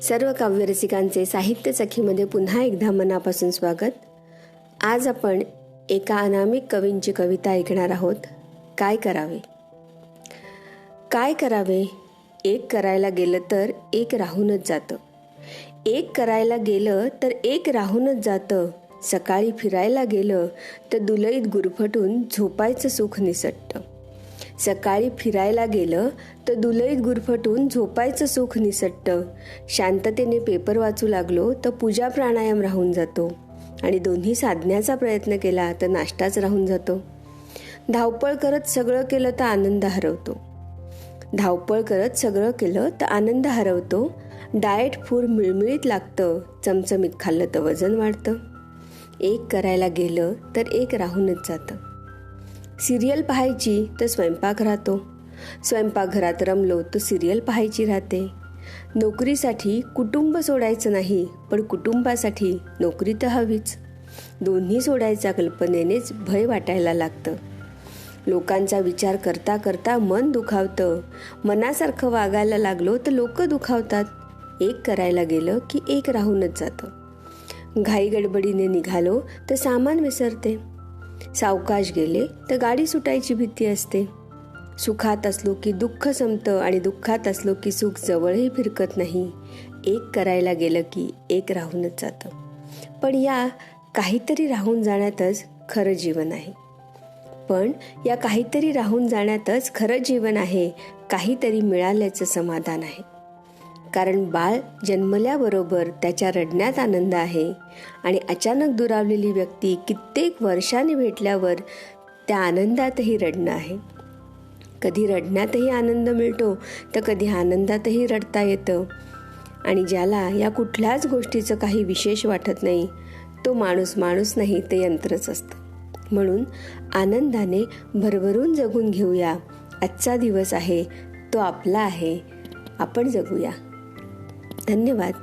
सर्व काव्यरसिकांचे साहित्य सखीमध्ये पुन्हा एकदा मनापासून स्वागत. आज आपण एका अनामिक कवींची कविता ऐकणार आहोत. काय करावे. काय करावे. एक करायला गेलं तर एक राहूनच जातं. एक करायला गेलं तर एक राहूनच जातं. सकाळी फिरायला गेलं तर दुलईत गुरफटून झोपायचं सुख निसटतं. सकाळी फिरायला गेलं तर दुलईत गुरफटून झोपायचं सुख निसटतं. शांततेने पेपर वाचू लागलो तर पूजा प्राणायाम राहून जातो आणि दोन्ही साधण्याचा प्रयत्न केला तर नाश्ताच राहून जातो. धावपळ करत सगळं केलं तर आनंद हरवतो. धावपळ करत सगळं केलं तर आनंद हरवतो. डाएट फूड मिळमिळीत लागतं. चमचमीत खाल्लं तर वजन वाढतं. एक करायला गेलं तर एक राहूनच जातं. सिरियल पाहायची तर स्वयंपाक राहतो. स्वयंपाकघरात रमलो तर सिरियल पाहायची राहते. नोकरीसाठी कुटुंब सोडायचं नाही, पण कुटुंबासाठी नोकरी तर हवीच. दोन्ही सोडायच्या कल्पनेनेच भय वाटायला लागतं. लोकांचा विचार करता करता मन दुखावतं. मनासारखं वागायला लागलो तर लोक दुखावतात. एक करायला गेलं की एक राहूनच जातं. घाई गडबडीने निघालो तर सामान विसरते. सावकाश गेले तर गाडी सुटायची भीती असते. सुखात असलो की दुःख संपतं आणि दुःखात असलो की सुख जवळही फिरकत नाही. एक करायला गेलं की एक राहूनच जातं. पण या काहीतरी राहून जाण्यातच खरं जीवन आहे. खरं जीवन आहे. काहीतरी मिळाल्याचं समाधान आहे. कारण बाळ जन्मल्याबरोबर त्याच्या रडण्यात आनंद आहे आणि अचानक दुरावलेली व्यक्ती कित्येक वर्षांनी भेटल्यावर त्या आनंदातही रडणं आहे. कधी रडण्यातही आनंद मिळतो तर कधी आनंदातही रडता येतं. आणि ज्याला या कुठल्याच गोष्टीचं काही विशेष वाटत नाही तो माणूस नाही, ते यंत्रच असतं. म्हणून आनंदाने भरभरून जगून घेऊया. आजचा दिवस आहे तो आपला आहे. आपण जगूया. धन्यवाद.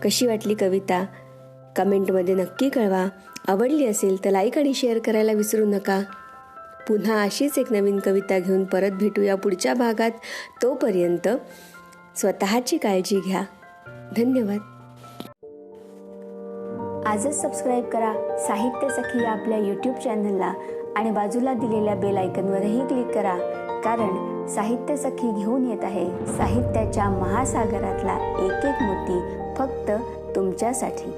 कशी वाटली कविता कमेंटमध्ये नक्की कळवा. आवडली असेल तर लाईक आणि शेअर करायला विसरू नका. पुन्हा अशीच एक नवीन कविता घेऊन परत भेटूया पुढच्या भागात. तोपर्यंत स्वतःची काळजी घ्या. धन्यवाद. आजच सबस्क्राईब करा साहित्य सखी या आपल्या यूट्यूब चॅनलला आणि बाजूला दिलेल्या बेल आयकॉनवरही क्लिक करा. कारण साहित्य सखी घेऊन येत आहे साहित्याच्या महासागरातला एक एक मोती फक्त तुमच्यासाठी.